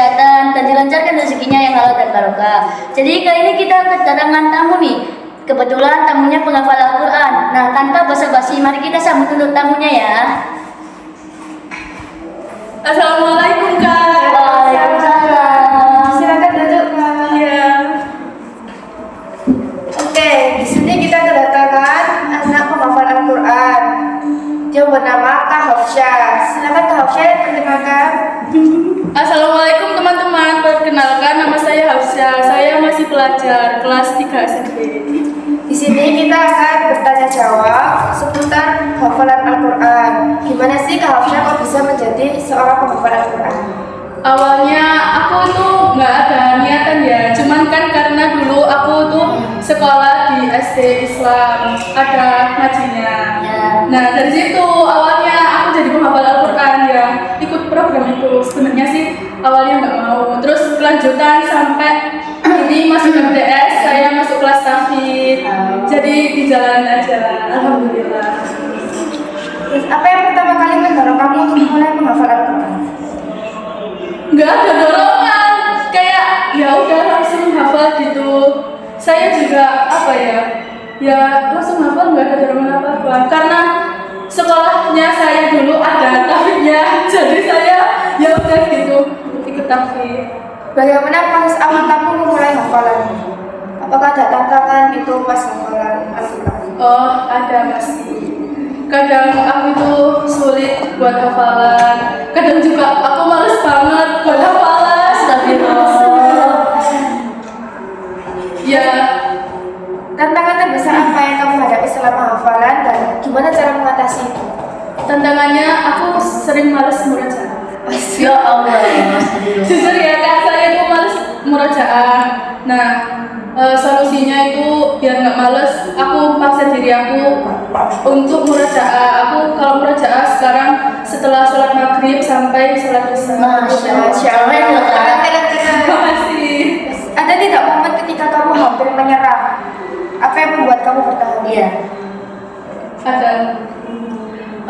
kesehatan dan dilancarkan rezekinya yang halal dan barokah. Jadi kali ini kita kedatangan tamu nih. Kebetulan tamunya penghafal Al-Quran. Nah, tanpa basa-basi, mari kita sambut untuk tamunya ya. Assalamualaikum Kak. Waalaikumsalam. Silakan duduk Kak. Iya. Oke, di sini kita kedatangan anak penghafal Al-Quran. Dia bernama Kak Hafsyah. Silakan Kak Hafsyah perkenalkan. Assalamualaikum teman-teman. Perkenalkan nama saya Hafsyah. Saya masih pelajar kelas 3 SMP. Di sini kita akan bertanya jawab seputar hafalan Al-Quran. Gimana sih Kak Hafsyah kok bisa menjadi seorang penghafal Al-Quran? Awalnya aku tuh nggak ada niatan ya, cuman kan karena dulu aku tuh sekolah di SD Islam, ada ngajinya. Ya. Nah dari situ awalnya aku jadi penghafal Al-Quran ya, ikut program itu. Sebenarnya sih awalnya nggak mau, terus kelanjutan sampai ini masuk MTS, saya masuk kelas tahfidz, jadi di jalan aja. Alhamdulillah. Terus apa yang pertama kali mendorong kamu untuk mulai menghafal Al-Quran? Nggak ada dorongan, kayak ya udah langsung hafal gitu. Saya juga apa ya langsung hafal, nggak ada dorongan apa-apa karena sekolahnya saya dulu ada tahfidznya, jadi saya ya udah gitu ikut tahfidz. Bagaimana proses awal kamu memulai hafalan? Apakah ada tantangan itu pas hafalan Al-Quran? Oh ada pasti. Kadang aku itu sulit buat hafalan, kadang juga aku males banget buat hafalan. Astagfirullah. Ya, Tantangan terbesar apa yang kamu hadapi selama hafalan dan gimana cara mengatasi itu? tantangannya aku sering males murojaah. Ya Allah. Astagfirullah. Jujur ya kak, saya itu males murojaah. Nah, solusinya itu biar nggak males, aku paksa diri aku untuk murojaah. Aku kalau murojaah sekarang setelah sholat maghrib sampai sholat isya. Masya Allah. Terima kasih. Ada tidak momen ketika kamu hampir menyerah? Apa yang membuat kamu bertahan? Iya. Ada.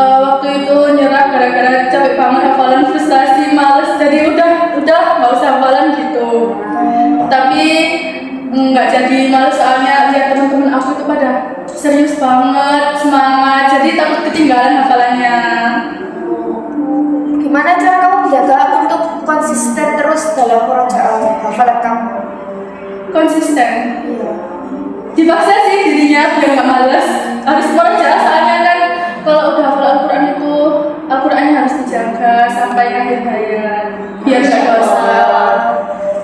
Waktu itu nyerah gara-gara capek banget hafalan, frustasi, males, jadi udah nggak usah hafalan gitu. Tapi nggak jadi males soalnya lihat teman-teman aku itu pada serius banget, semangat, jadi takut ketinggalan hafalannya. Gimana cara kamu menjaga untuk konsisten terus dalam murojaah hafalan kamu? Konsisten. Iya. Dipaksa sih dirinya biar nggak males, harus murojaah soalnya kan kalau udah hafal Al-Quran itu Al-Qurannya harus dijaga sampai akhir hayat biar nggak dosa.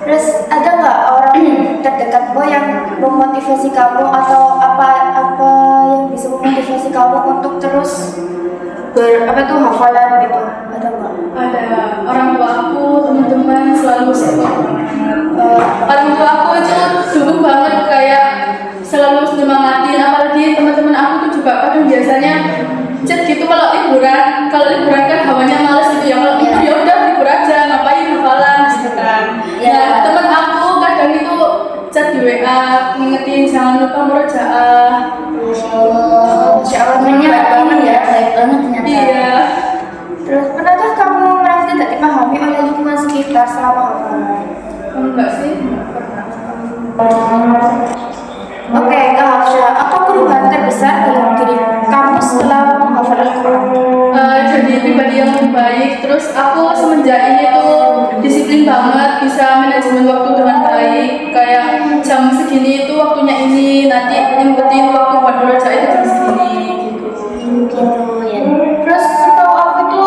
Terus ada nggak orang terdekatmu yang memotivasi kamu atau apa yang bisa memotivasi kamu untuk terus hafalan gitu? Ada nggak? Ada orang tua aku, teman-teman selalu support banget. Orang tua aku itu dukung banget, kayak selalu semangatin, apalagi teman-teman aku tuh juga kadang biasanya chat gitu kalau liburan kan hawanya males gitu ya, kalau itu ya udah libur aja, ngapain hafalan gitu kan. Nah teman aku kadang itu chat di WA ngingetin jangan lupa murojaah. Insya Allah Temennya baik ya, baik banget ternyata. Iya. Terus pernahkah kamu merasa tidak dipahami oleh lingkungan sekitar selama hafalan? Enggak sih, enggak pernah. Oke, Kak Hafsyah, apa perubahan terbesar dalam diri kamu setelah menghafal Al-Quran? Jadi pribadi yang lebih baik. Terus aku semenjak ini tuh disiplin banget, bisa manajemen waktu dengan baik. Kayak jam segini itu waktunya ini, nanti ngikutin waktu buat murojaah itu jam segini. Gitu ya. Terus setahu aku itu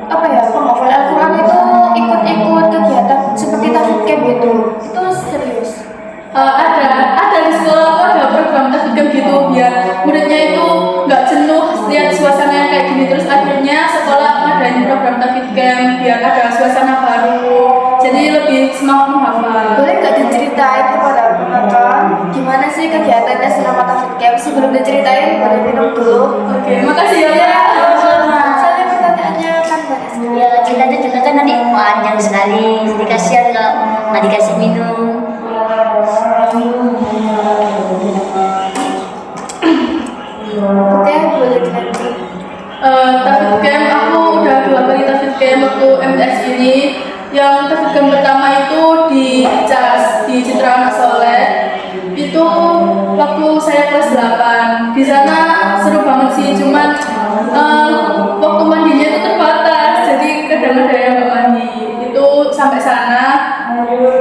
penghafal Al-Quran itu ikut-ikut kegiatan seperti tahfidz camp gitu. Itu serius? Ada di sekolah aku ada program tahfidz camp gitu biar muridnya itu nggak jenuh lihat suasana kayak gini. Terus akhirnya sekolah ngadain program tahfidz camp biar ada suasana baru, jadi lebih semangat menghafal. Boleh nggak diceritain kepada penonton gimana sih kegiatannya selama tahfidz camp? Sebelum diceritain, boleh minum dulu. Oke, makasih ya. Soalnya pertanyaannya kan banyak sekali. Ya ceritanya juga kan nanti panjang sekali. Jadi kasihan kalau nggak dikasih minum. Oke, boleh dilanjut. Tahfidz camp aku udah 2 kali tahfidz camp waktu MTS ini. Yang tahfidz pertama itu di CAS, di Citra Anak Soleh. Itu waktu saya kelas 8. Di sana seru banget sih, cuman waktu mandinya itu terbatas, jadi kadang ada yang nggak mandi. Itu sampai sana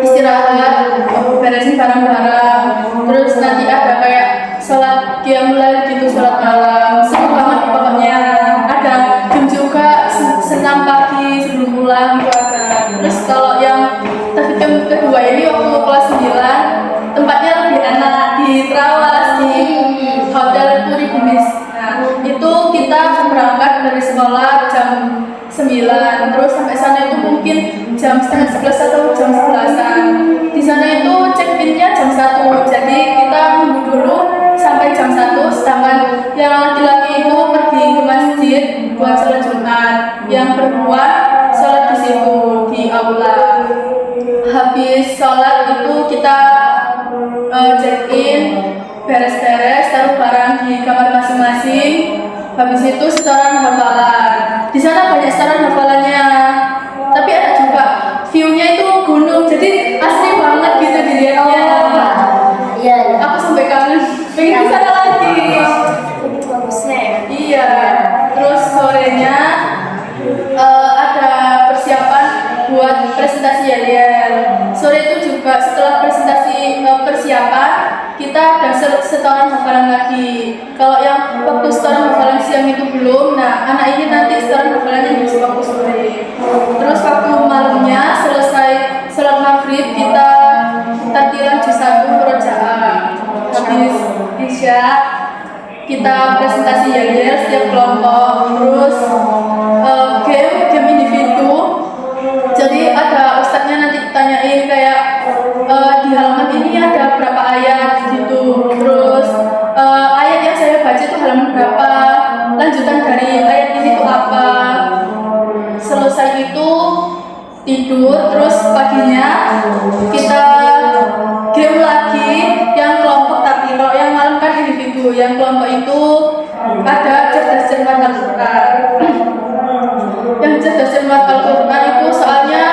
istirahat, beresin barang-barang, terus nanti ada kayak sholat qiyamul lail gitu, sholat malam. Seru banget pokoknya. Ada jam juga senam pagi sebelum pulang gitu ada. Terus kalau yang tahfidz kedua ini waktu kelas 9, tempatnya lebih enak di Trawas di Hotel Puri Bumis. Nah, itu kita berangkat dari sekolah jam 9, terus sampai sana itu mungkin jam setengah 11 atau jam 11-an. Di sana itu check-in-nya jam 1, jadi kita nunggu dulu sampai jam 1, sedangkan yang laki-laki itu pergi ke masjid buat sholat Jumat, yang perempuan sholat di situ di aula. Habis sholat itu kita check-in, beres-beres, taruh barang di kamar masing-masing. Habis itu setoran hafalan. Di sana banyak setoran hafalannya. Tapi ada juga view-nya itu gunung, jadi asri banget gitu dilihatnya. Iya. Aku sampai kangen, pengen ke sana lagi. Begitu bagusnya ya. Iya. Terus sorenya ada persiapan buat presentasi yel. Sore itu juga setelah presentasi persiapan, kita ada setoran hafalan lagi. Kalau yang waktu setoran hafalan siang itu belum, nah anak ini nanti setoran hafalannya di waktu sore. Terus waktu malamnya selesai sholat maghrib, kita tahlilan juz 1 murojaah. Habis isya kita presentasi yel setiap kelompok. Terus game individu. Jadi ada ustadznya nanti tanyain kayak di halaman ini ada berapa ayat gitu. Terus ayat yang saya baca itu halaman berapa, lanjutan dari ayat ini tuh apa. Selesai itu tidur, terus paginya kita game lagi yang kelompok, tapi kalau yang malam kan individu. Yang kelompok itu ada cerdas cermat Al-Quran. Yang cerdas cermat Al-Quran itu soalnya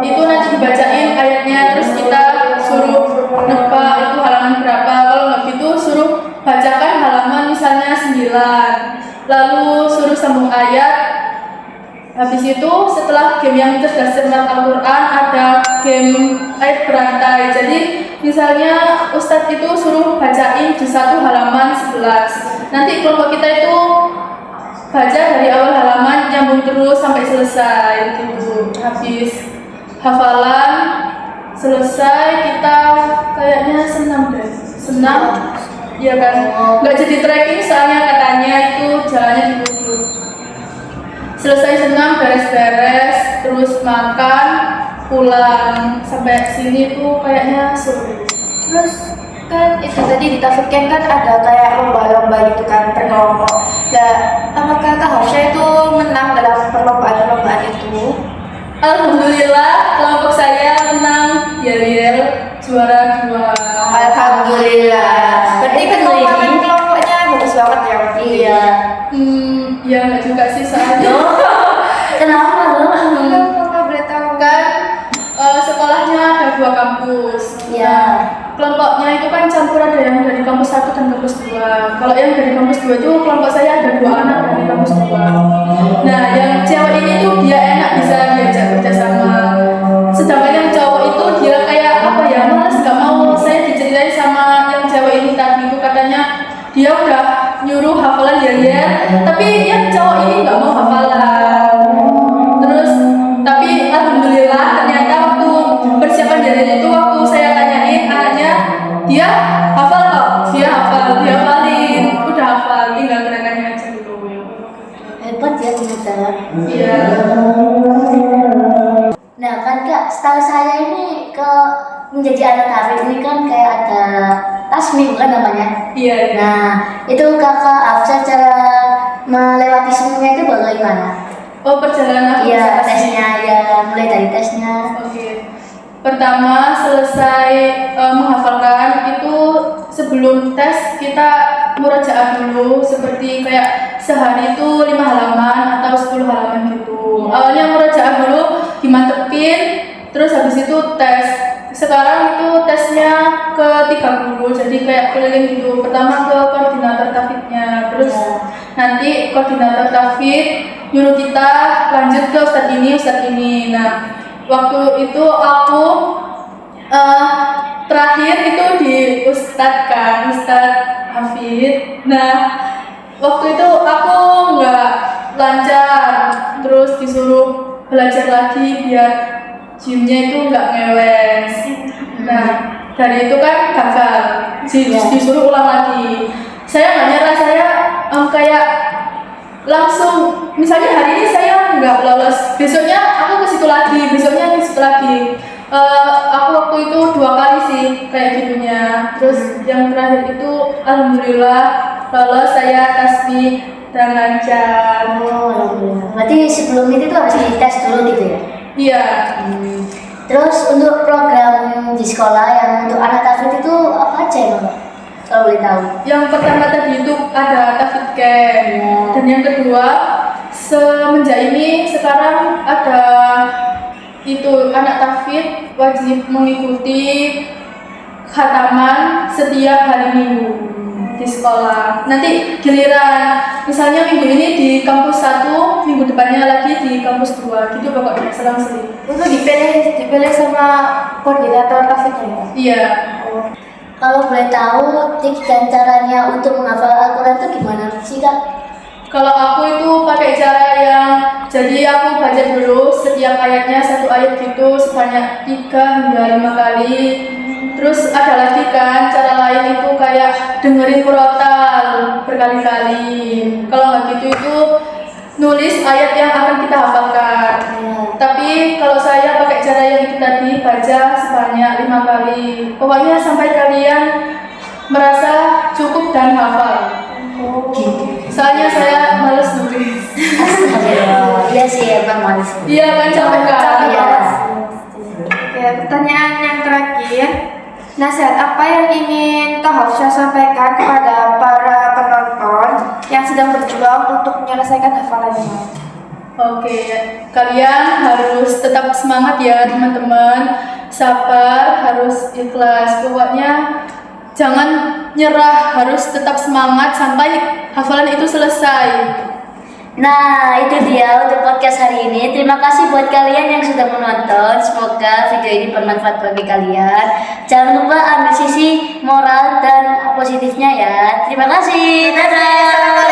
itu nanti dibacain ayatnya, terus kita suruh nebak itu halaman berapa. Kalau nggak gitu suruh bacakan halaman misalnya 9, lalu suruh sambung ayat. Habis itu setelah game yang cerdas cermat Al-Quran ada game ayat berantai. Jadi misalnya Ustadz itu suruh bacain juz 1 halaman 11. Nanti kelompok kita itu baca dari awal halaman nyambung terus sampai selesai gitu. Habis hafalan selesai kita kayaknya senam deh. Senam ya kan, nggak jadi trekking soalnya katanya itu jalannya ditutup. Selesai senam, beres-beres, terus makan, pulang. Sampai sini tuh kayaknya sore. Terus kan itu tadi di tahfidz camp kan ada kayak lomba-lomba gitu kan per kelompok. Nah, apakah Kak Harsha itu menang dalam perlombaan-perlombaan itu? Alhamdulillah kelompok saya menang yel juara 2. Alhamdulillah. Berarti performa kelompoknya bagus banget ya? Iya. Ya nggak juga sih soalnya. Kenapa loh? Kakak boleh tahu Kan sekolahnya ada 2 kampus. Iya. Kelompoknya itu kan campur, ada yang dari kampus 1 dan kampus 2. Kalau yang dari kampus 2 itu kelompok saya ada 2 anak dari kampus 2. Nah, yang cewek ini tuh dia enak bisa diajak kerjasama. Sedangkan yang cowok itu dia kayak apa ya, malas nggak mau. Saya diceritain sama yang cewek ini tadi itu katanya dia udah nyuruh hafalan ya, tapi yang cowok ini nggak mau hafalan. Terus tapi alhamdulillah ternyata waktu persiapan jalan itu waktu saya tanyain anaknya, dia hafal kok, dia hafalin, udah hafal, tinggal gerakannya aja dulu. Hebat ya ternyata. Iya. Nah kan Kak, setahu saya ini ke menjadi anak tahfidz ini kan kayak ada tasmi bukan namanya? Iya. Nah itu Kakak Afsa cara melewati semuanya itu bagaimana? Oh, perjalanan Iya administrasi. tesnya ya, mulai dari tesnya. Oke. Pertama selesai menghafalkan itu sebelum tes kita murojaah dulu, seperti kayak sehari itu 5 halaman atau 10 halaman gitu. Awalnya murojaah dulu dimantepin, terus habis itu tes. Sekarang itu tesnya ke 3 guru, jadi kayak keliling gitu. Pertama ke koordinator tafidnya, terus nanti koordinator tafid nyuruh kita lanjut ke Ustadz ini. Nah, waktu itu aku terakhir itu di Ustadz Hafid. Nah, waktu itu aku nggak lancar, terus disuruh belajar lagi biar gymnya itu nggak ngeles. Nah, dari itu kan gagal, disuruh ulang lagi. Saya nggak nyerah, saya kayak langsung, misalnya hari ini saya nggak lolos, besoknya aku ke situ lagi, besoknya ke situ lagi. Aku waktu itu 2 kali sih kayak gitunya. Terus yang terakhir itu alhamdulillah lolos, saya tasbih dan lancar. Oh, alhamdulillah. Berarti sebelum itu tuh harus dites dulu gitu ya? Iya. Terus untuk program di sekolah yang untuk anak tafid itu apa aja ya, Mbak? Kalau boleh tahu. Yang pertama tadi itu ada tafid camp, dan yang kedua semenjak ini sekarang ada itu anak tafid wajib mengikuti khataman setiap hari Minggu di sekolah. Nanti giliran, misalnya minggu ini di kampus 1, minggu depannya lagi di kampus 2, gitu pokoknya selang-seling. Itu dipilih sama koordinator tafidnya ya? Iya. Kalau boleh tahu tips dan caranya untuk menghafal Al-Quran itu gimana sih, Kak? Kalau aku itu pakai cara yang, jadi aku baca dulu setiap ayatnya 1 ayat gitu sebanyak 3 hingga 5 kali. Terus ada lagi kan cara lain itu kayak dengerin murotal berkali-kali. Kalau nggak gitu itu nulis ayat yang akan kita hafalkan. Tapi kalau saya pakai cara yang itu tadi, baca sebanyak 5 kali. Pokoknya sampai kalian merasa cukup dan hafal. Soalnya saya males nulis. Iya sih, emang manis. Iya kan, capek kan? Iya. Oke, pertanyaan yang terakhir. Nasihat apa yang ingin Kak Hafsah sampaikan kepada para penonton yang sedang berjuang untuk menyelesaikan hafalannya? Oke, kalian harus tetap semangat ya teman-teman. Sabar, harus ikhlas. Pokoknya jangan nyerah, harus tetap semangat sampai hafalan itu selesai. Nah, itu dia untuk podcast hari ini. Terima kasih buat kalian yang sudah menonton. Semoga video ini bermanfaat bagi kalian. Jangan lupa ambil sisi moral dan positifnya ya. Terima kasih. Dadah.